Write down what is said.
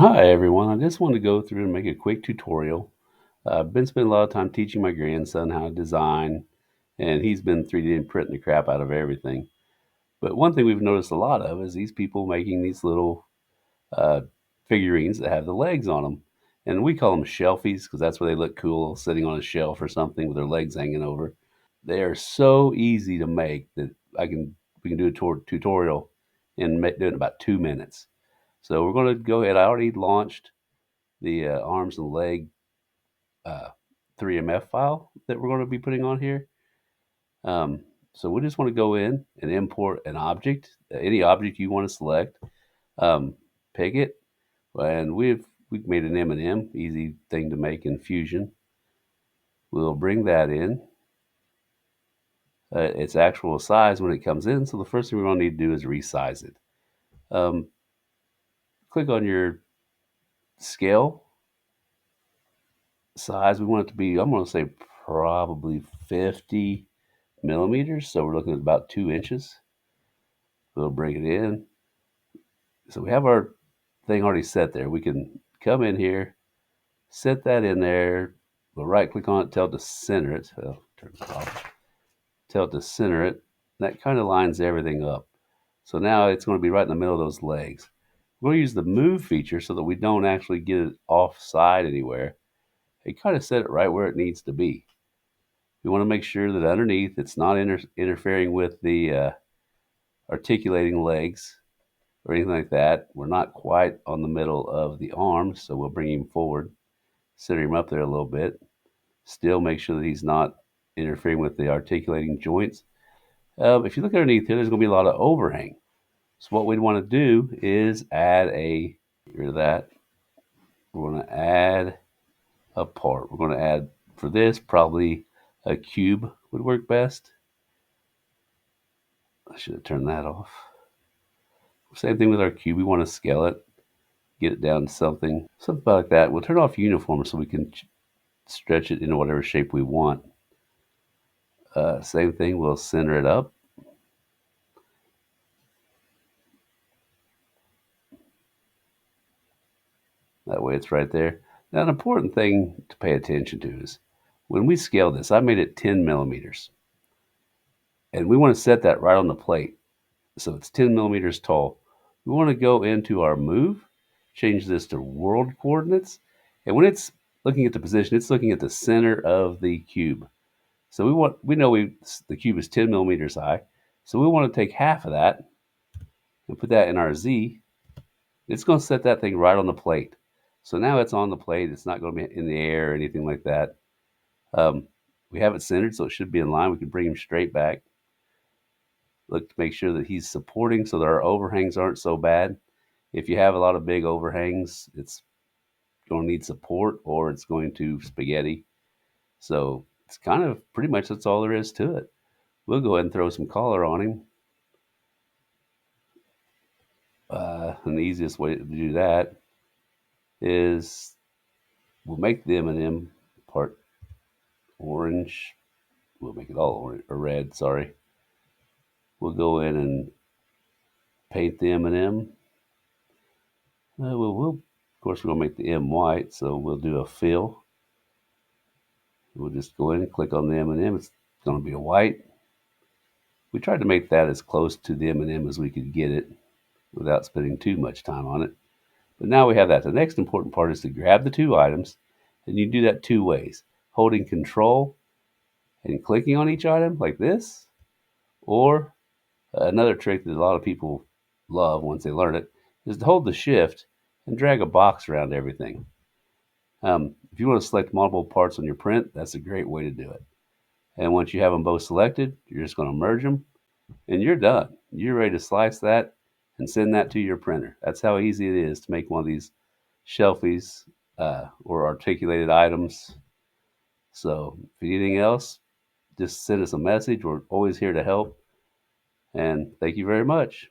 Hi everyone, I just wanted to go through and make a quick tutorial. I've been spending a lot of time teaching my grandson how to design, and he's been 3D printing the crap out of everything. But one thing we've noticed a lot of is these people making these little uh, figurines that have the legs on them. And we call them shelfies because that's where they look cool sitting on a shelf or something with their legs hanging over. They are so easy to make that we can do a tutorial and do it in about 2 minutes. So we're going to go ahead. I already launched the arms and leg uh, 3MF file that we're going to be putting on here. Um, so we just want to go in and import an object, any object you want to select, um, pick it, and we've made an M&M, easy thing to make in Fusion. We'll bring that in. Its actual size when it comes in. So the first thing we're going to need to do is resize it. Um, Click on your scale size. We want it to be, I'm going to say probably 50 millimeters. So we're looking at about 2 inches. We'll bring it in. So we have our thing already set there. We can come in here, set that in there. We'll right click on it, tell it to center it. Turn it off. Tell it to center it. That kind of lines everything up. So now it's going to be right in the middle of those legs. We're going to use the move feature so that we don't actually get it offside anywhere. It kind of set it right where it needs to be. We want to make sure that underneath it's not interfering with the articulating legs or anything like that. We're not quite on the middle of the arms, so we'll bring him forward, center him up there a little bit. Still make sure that he's not interfering with the articulating joints. If you look underneath here, there's going to be a lot of overhang. So what we'd want to do is add get rid of that. We're going to add a part. We're going to add, for this, probably a cube would work best. I should have turned that off. Same thing with our cube. We want to scale it, get it down to something like that. We'll turn off uniform so we can stretch it into whatever shape we want. Same thing, we'll center it up. That way it's right there. Now, an important thing to pay attention to is when we scale this, I made it 10 millimeters. And we want to set that right on the plate. So it's 10 millimeters tall. We want to go into our move, change this to world coordinates. And when it's looking at the position, it's looking at the center of the cube. So we know the cube is 10 millimeters high. So we want to take half of that and put that in our Z. It's going to set that thing right on the plate. So now it's on the plate. It's not going to be in the air or anything like that. Um, we have it centered, so it should be in line. We can bring him straight back. Look to make sure that he's supporting so that our overhangs aren't so bad. If you have a lot of big overhangs, it's going to need support or it's going to spaghetti. So it's kind of pretty much that's all there is to it. We'll go ahead and throw some color on him. And the easiest way to do that is we'll make the M&M part orange. We'll make it all orange or red. Sorry. We'll go in and paint the M&M. Of course, we're gonna make the M white, so we'll do a fill. We'll just go in and click on the M&M. It's gonna be a white. We tried to make that as close to the M&M as we could get it without spending too much time on it. But now we have that. The next important part is to grab the two items, and you do that two ways: holding Control and clicking on each item like this, or another trick that a lot of people love once they learn it is to hold the shift and drag a box around everything. If you want to select multiple parts on your print, that's a great way to do it. And once you have them both selected, you're just going to merge them and you're done. You're ready to slice that and send that to your printer. That's how easy it is to make one of these shelfies or articulated items. So if you need anything else, just send us a message. We're always here to help. And thank you very much.